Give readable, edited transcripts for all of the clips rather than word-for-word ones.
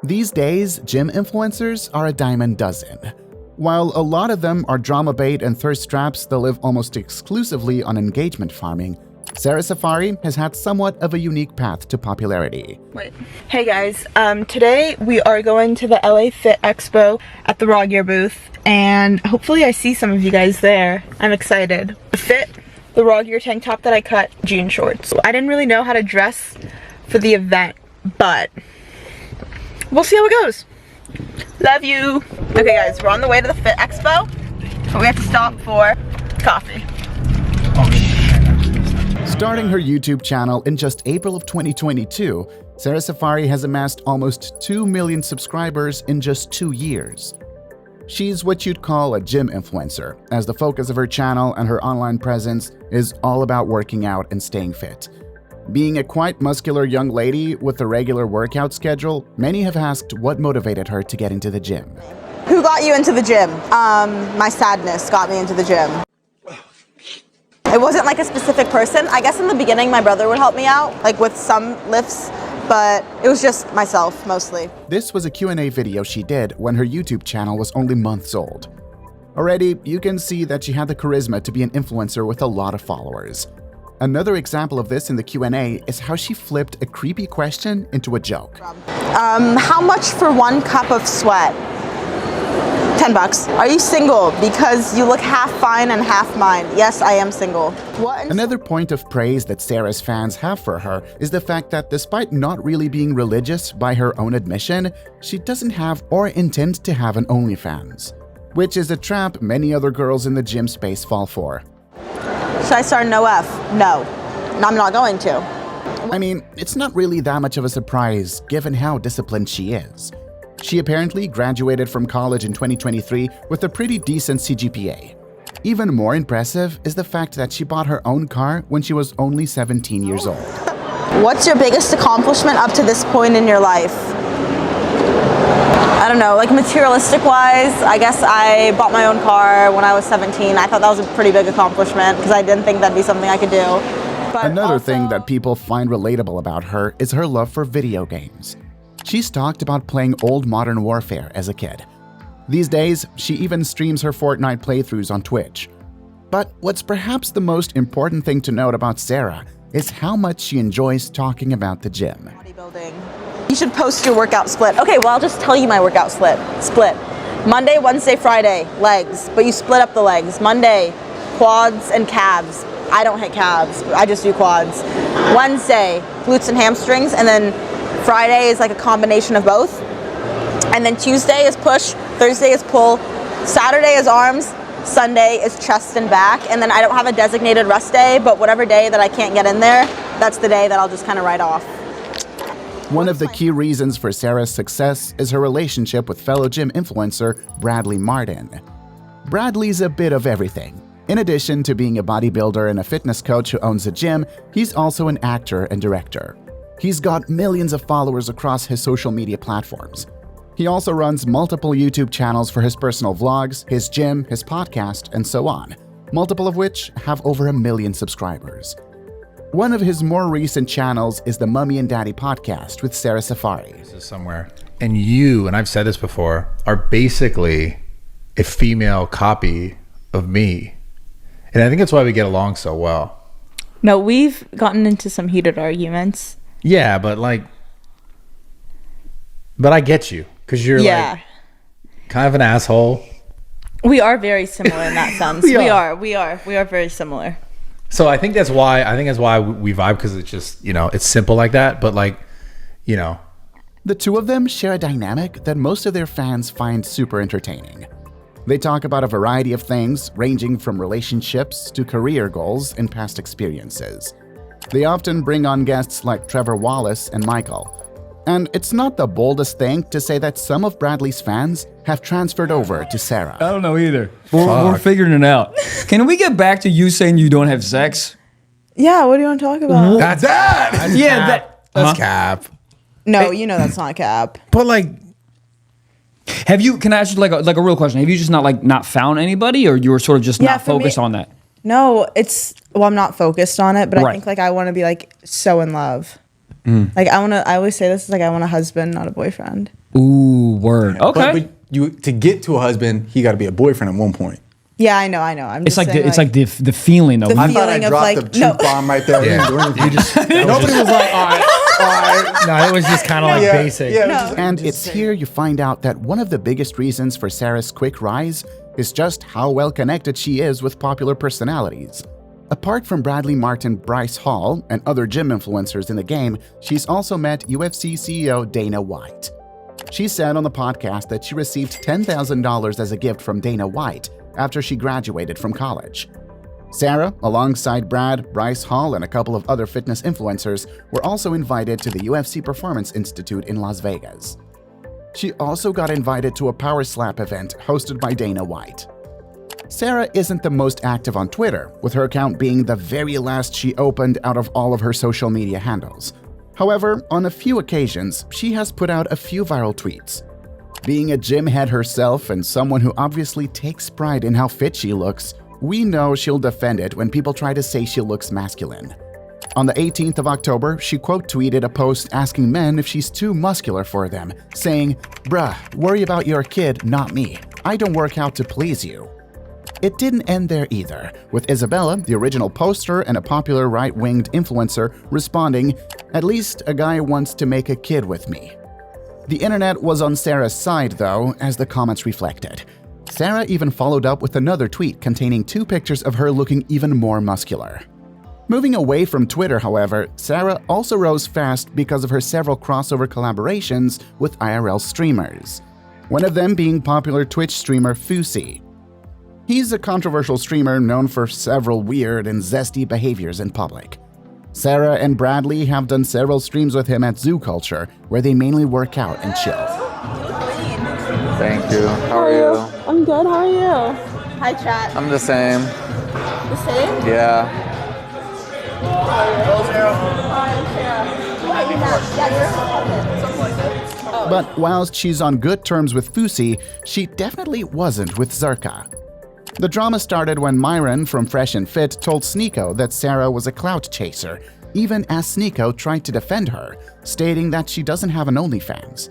These days, gym influencers are a dime a dozen. While a lot of them are drama bait and thirst traps that live almost exclusively on engagement farming, Sara Saffari has had somewhat of a unique path to popularity. Hey guys, today we are going to the LA Fit Expo at the Raw Gear booth, and hopefully I see some of you guys there. I'm excited. The Raw Gear tank top that I cut, jean shorts. I didn't really know how to dress for the event, but we'll see how it goes. Love you. Okay guys, we're on the way to the Fit Expo, but we have to stop for coffee. Starting her YouTube channel in just April of 2022, Sara Saffari has amassed almost 2 million subscribers in just 2 years. She's what you'd call a gym influencer, as the focus of her channel and her online presence is all about working out and staying fit. Being a quite muscular young lady with a regular workout schedule, many have asked what motivated her to get into the gym. Who got you into the gym? My sadness got me into the gym. It wasn't like a specific person. I guess in the beginning my brother would help me out, like with some lifts, but it was just myself mostly. This was a Q&A video she did when her YouTube channel was only months old. Already, you can see that she had the charisma to be an influencer with a lot of followers. Another example of this in the Q&A is how she flipped a creepy question into a joke. How much for 1 cup of sweat? $10. Are you single? Because you look half fine and half mine. Yes, I am single. What? Another point of praise that Sara's fans have for her is the fact that despite not really being religious by her own admission, she doesn't have or intend to have an OnlyFans, which is a trap many other girls in the gym space fall for. Should I start an OF? No, I'm not going to. I mean, it's not really that much of a surprise given how disciplined she is. She apparently graduated from college in 2023 with a pretty decent CGPA. Even more impressive is the fact that she bought her own car when she was only 17 years old. What's your biggest accomplishment up to this point in your life? I don't know, like materialistic wise, I guess I bought my own car when I was 17. I thought that was a pretty big accomplishment because I didn't think that'd be something I could do. But another thing that people find relatable about her is her love for video games. She's talked about playing old Modern Warfare as a kid. These days, she even streams her Fortnite playthroughs on Twitch. But what's perhaps the most important thing to note about Sara is how much she enjoys talking about the gym. Bodybuilding. You should post your workout split. Okay, well, I'll just tell you my workout split. Monday, Wednesday, Friday, legs, but you split up the legs. Monday, quads and calves. I don't hit calves, I just do quads. Wednesday, glutes and hamstrings, and then Friday is like a combination of both. And then Tuesday is push, Thursday is pull, Saturday is arms, Sunday is chest and back. And then I don't have a designated rest day, but whatever day that I can't get in there, that's the day that I'll just kind of write off. One of the key reasons for Sara's success is her relationship with fellow gym influencer Bradley Martin. Bradley's a bit of everything. In addition to being a bodybuilder and a fitness coach who owns a gym, he's also an actor and director. He's got millions of followers across his social media platforms. He also runs multiple YouTube channels for his personal vlogs, his gym, his podcast, and so on, multiple of which have over 1 million subscribers. One of his more recent channels is the Mummy and Daddy podcast with Sara Saffari. This is somewhere. And you, and I've said this before, are basically a female copy of me. And I think that's why we get along so well. No, we've gotten into some heated arguments. Yeah, but I get you because you're like kind of an asshole. We are very similar in that sense. We are very similar. So I think that's why we vibe, because it's just, it's simple like that. But the two of them share a dynamic that most of their fans find super entertaining. They talk about a variety of things, ranging from relationships to career goals and past experiences. They often bring on guests like Trevor Wallace and Michael. And it's not the boldest thing to say that some of Bradley's fans have transferred over to Sara. I don't know either. We're figuring it out. Can we get back to you saying you don't have sex? Yeah, what do you want to talk about? That's that. Yeah, that's cap. No, you know that's not cap. But have you? Can I ask you like a real question? Have you just not found anybody, or you were sort of just not focused on that? No, I'm not focused on it, but I think I want to be so in love. I always say this is I want a husband, not a boyfriend. Ooh, word. Okay. But you to get to a husband, he got to be a boyfriend at one point. Yeah, I know. I'm It's just like saying, it's like the feeling of The I thought I feeling of, dropped like, the truth bomb right there. Yeah. You just, nobody was like, all right. No, it was just kind of like Yeah, basic. yeah. No. And it's here you find out that one of the biggest reasons for Sarah's quick rise is just how well connected she is with popular personalities. Apart from Bradley Martin, Bryce Hall, and other gym influencers in the game, she's also met UFC CEO Dana White. She said on the podcast that she received $10,000 as a gift from Dana White after she graduated from college. Sarah, alongside Brad, Bryce Hall, and a couple of other fitness influencers, were also invited to the UFC Performance Institute in Las Vegas. She also got invited to a Power Slap event hosted by Dana White. Sarah isn't the most active on Twitter, with her account being the very last she opened out of all of her social media handles. However, on a few occasions, she has put out a few viral tweets. Being a gym head herself and someone who obviously takes pride in how fit she looks, we know she'll defend it when people try to say she looks masculine. On the 18th of October, she quote-tweeted a post asking men if she's too muscular for them, saying, "Bruh, worry about your kid, not me. I don't work out to please you." It didn't end there either, with Isabella, the original poster and a popular right-winged influencer, responding, "At least a guy wants to make a kid with me." The internet was on Sarah's side, though, as the comments reflected. Sarah even followed up with another tweet containing 2 pictures of her looking even more muscular. Moving away from Twitter, however, Sarah also rose fast because of her several crossover collaborations with IRL streamers, one of them being popular Twitch streamer Fusi. He's a controversial streamer known for several weird and zesty behaviors in public. Sarah and Bradley have done several streams with him at Zoo Culture, where they mainly work out and chill. Thank you. How are you? I'm good. How are you? Hi, chat. I'm the same. The same? Yeah. But whilst she's on good terms with Fusi, she definitely wasn't with Zerka. The drama started when Myron from Fresh and Fit told Sneeko that Sarah was a clout chaser, even as Sneeko tried to defend her, stating that she doesn't have an OnlyFans.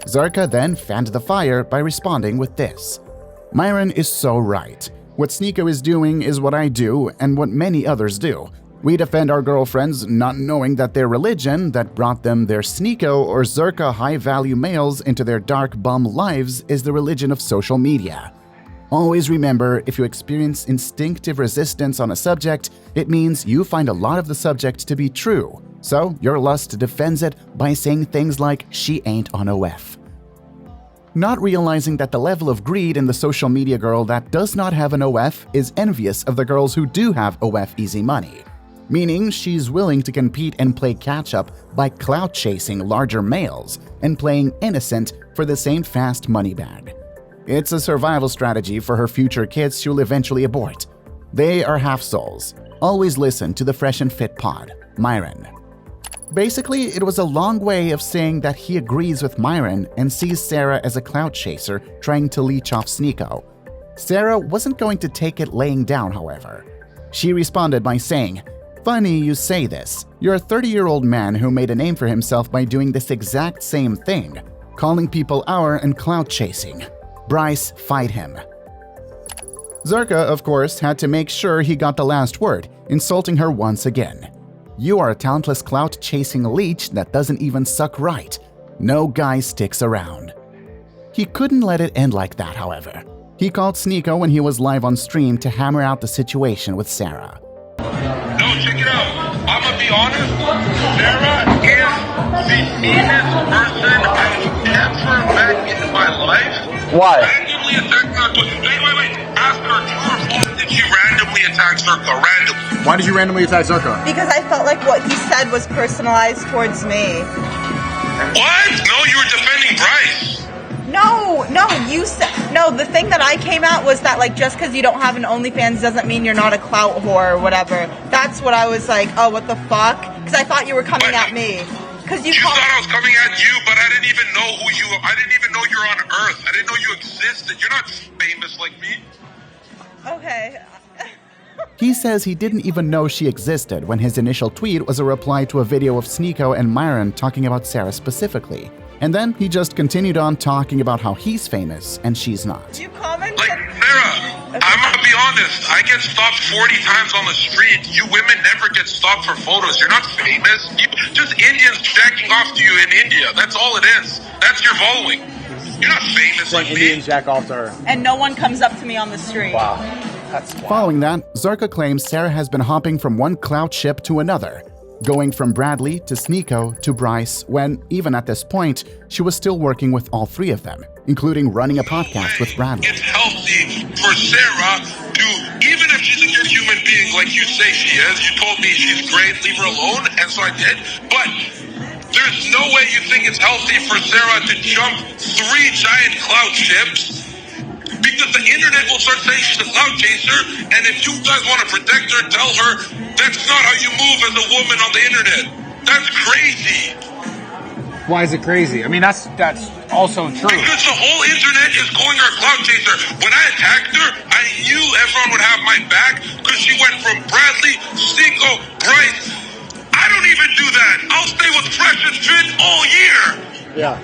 Zerka then fanned the fire by responding with this: "Myron is so right. What Sneeko is doing is what I do and what many others do. We defend our girlfriends not knowing that their religion that brought them their Sneeko or Zerka high-value males into their dark bum lives is the religion of social media. Always remember, if you experience instinctive resistance on a subject, it means you find a lot of the subject to be true. So your lust defends it by saying things like, 'she ain't on OF.'" Not realizing that the level of greed in the social media girl that does not have an OF is envious of the girls who do have OF easy money, meaning she's willing to compete and play catch-up by clout-chasing larger males and playing innocent for the same fast money bag. It's a survival strategy for her future kids she'll eventually abort. They are half-souls. Always listen to the Fresh and Fit pod. Myron. Basically, it was a long way of saying that he agrees with Myron and sees Sarah as a clout chaser trying to leech off Sneeko. Sarah wasn't going to take it laying down, however. She responded by saying, "Funny you say this. You're a 30-year-old man who made a name for himself by doing this exact same thing, calling people our and clout chasing. Bryce, fight him." Zerka, of course, had to make sure he got the last word, insulting her once again. "You are a talentless clout-chasing leech that doesn't even suck right. No guy sticks around." He couldn't let it end like that, however. He called Sneeko when he was live on stream to hammer out the situation with Sarah. No, check it out. I'm gonna be honest. Sarah is the meanest person I've ever met in my life. Why? Randomly attacked her. Wait. Ask her true or false. Did she randomly attack Zerka? Randomly. Why did you randomly attack Zerka? Because I felt like what he said was personalized towards me. What? No, you were defending Bryce. No, the thing that I came at was that, like, just because you don't have an OnlyFans doesn't mean you're not a clout whore or whatever. That's what I was like, oh, what the fuck? Because I thought you were coming at me. Because You thought I was coming at you, but I didn't even know who you were. I didn't even know you're on Earth. I didn't know you existed. You're not famous like me. Okay. He says he didn't even know she existed when his initial tweet was a reply to a video of Sneeko and Myron talking about Sarah specifically. And then he just continued on talking about how he's famous and she's not. You comment? Like, Sarah, I'm gonna be honest. I get stopped 40 times on the street. You women never get stopped for photos. You're not famous. Just Indians jacking off to you in India. That's all it is. That's your following. You're not famous like Indians me. jack off to her. And no one comes up to me on the street. Wow. That's wild. Following that, Zarka claims Sara has been hopping from one clout ship to another, going from Bradley to Sneeko to Bryce, when, even at this point, she was still working with all three of them, including running a podcast with Bradley. It's healthy for Sarah to, even if she's a good human being like you say she is, you told me she's great, leave her alone, and so I did, but there's no way you think it's healthy for Sarah to jump 3 giant cloud ships, because the internet will start saying she's a cloud chaser, and if you guys want to protect her, tell her that's not how you move as a woman on the internet. That's crazy. Why is it crazy? I mean, that's also true. Because the whole internet is calling her a cloud chaser. When I attacked her, I knew everyone would have my back because she went from Bradley, Sneeko, Bryce. I don't even do that. I'll stay with Fresh and Fit all year. Yeah.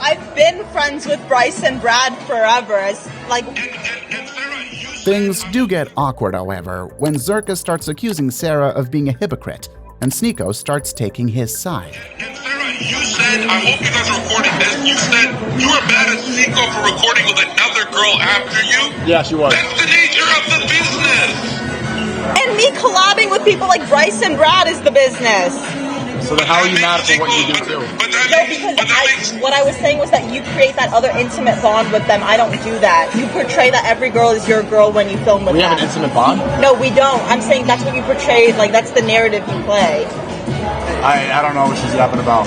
I've been friends with Bryce and Brad forever. It's like And Sarah, you Things do get awkward, however, when Zarka starts accusing Sara of being a hypocrite, and Sneeko starts taking his side. And Sarah, you said, I hope you guys are recording this, you said you were mad at Sneeko for recording with another girl after you? Yeah, she was. That's the nature of the business. and me collabing with people like Bryce and Brad is the business. So then how are you mad for what you do too? No, because what I was saying was that you create that other intimate bond with them. I don't do that. You portray that every girl is your girl when you film with We them. have an intimate bond? No, we don't. I'm saying that's what you portray. Like, that's the narrative you play. I don't know what she's yapping about.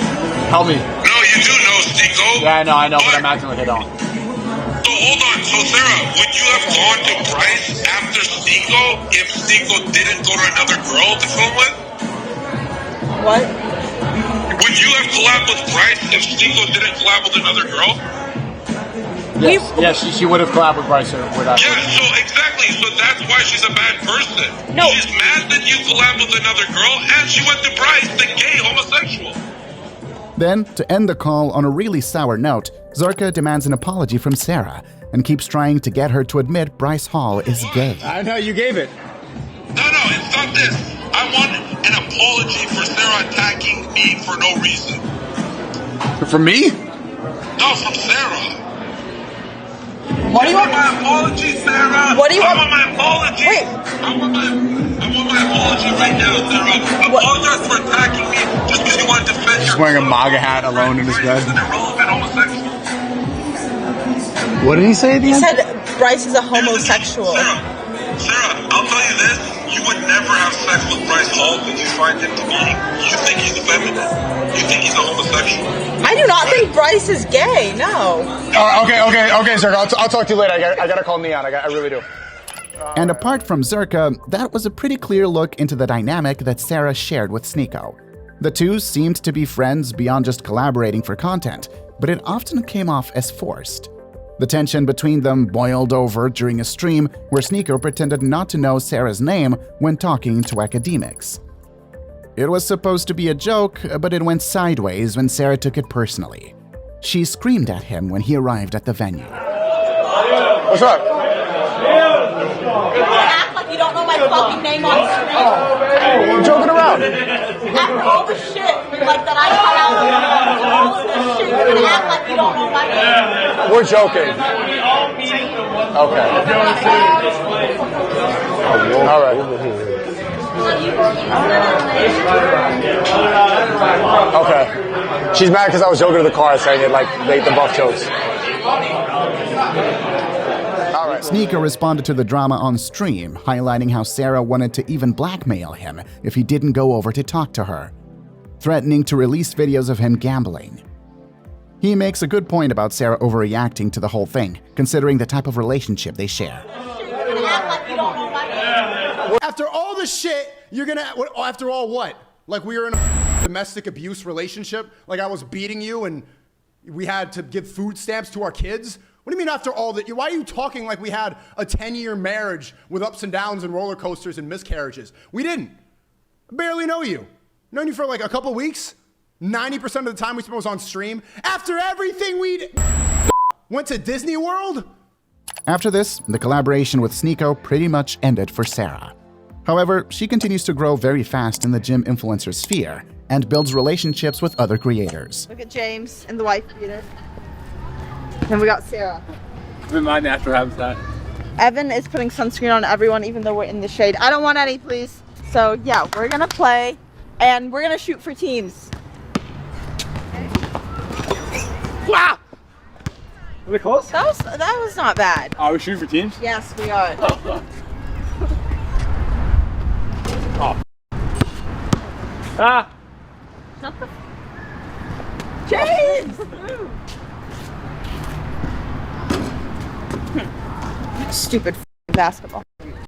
Help me. No, you do know, Sneeko. Yeah, I know, but I'm acting like I don't. So hold on. So Sarah, would you have gone to Bryce after Sneeko if Sneeko didn't go to another girl to film with? What? Would you have collabed with Bryce if Sneeko didn't collab with another girl? Yes, she would have collabed with Bryce or with us. Yeah, so exactly. So that's why she's a bad person. No. She's mad that you collabed with another girl, and she went to Bryce, the gay homosexual. Then, to end the call on a really sour note, Zarka demands an apology from Sara and keeps trying to get her to admit Bryce Hall is gay. I know, you gave it. No, it's not this. I want an apology for Sarah attacking me for no reason. For me? No, from Sarah. What do you want? My apology, Sarah. What do you want? I want my apology. Wait. I want my apology right now, Sarah. Apologize for attacking me just because you wanted to defend your. He's wearing a MAGA hat alone in his bed. An irrelevant homosexual. What did he say at the He end? said Bryce is a homosexual. Sarah, I'll tell you this. You would never have sex with Bryce Hall because you find him to be, you think he's effeminate. You think he's a homosexual. I do not think Bryce is gay, no. Okay, sir. I'll talk to you later. I gotta call Neon. I really do. And apart from Zarka, that was a pretty clear look into the dynamic that Sara shared with Sneeko. The two seemed to be friends beyond just collaborating for content, but it often came off as forced. The tension between them boiled over during a stream where Sneeko pretended not to know Sara's name when talking to academics. It was supposed to be a joke, but it went sideways when Sara took it personally. She screamed at him when he arrived at the venue. What's up? Act like you don't know my fucking name on screen. I'm joking around. After all the shit, like that I cut out of all of this shit, you're gonna act like you don't know my name. We're joking. Okay. All right. Okay. She's mad because I was joking to the car saying it like the buff jokes. All right. Sneeko responded to the drama on stream, highlighting how Sara wanted to even blackmail him if he didn't go over to talk to her, threatening to release videos of him gambling. He makes a good point about Sara overreacting to the whole thing, considering the type of relationship they share. After all the shit, you're gonna, after all what? Like we were in a domestic abuse relationship? Like I was beating you and we had to give food stamps to our kids? What do you mean after all that? Why are you talking like we had a 10-year marriage with ups and downs and roller coasters and miscarriages? We didn't. I barely know you. Known you for like a couple weeks? 90% of the time we spent was on stream. After everything we went to Disney World. After this, the collaboration with Sneeko pretty much ended for Sara. However, she continues to grow very fast in the gym influencer sphere and builds relationships with other creators. Look at James and the wife beater. And we got Sarah. I'm in my natural habitat. Evan is putting sunscreen on everyone even though we're in the shade. I don't want any, please. So yeah, we're gonna play and we're gonna shoot for teams. Wow! Was it close? That was not bad. Are we shooting for teams? Yes, we are. Oh. Ah! James! Stupid basketball.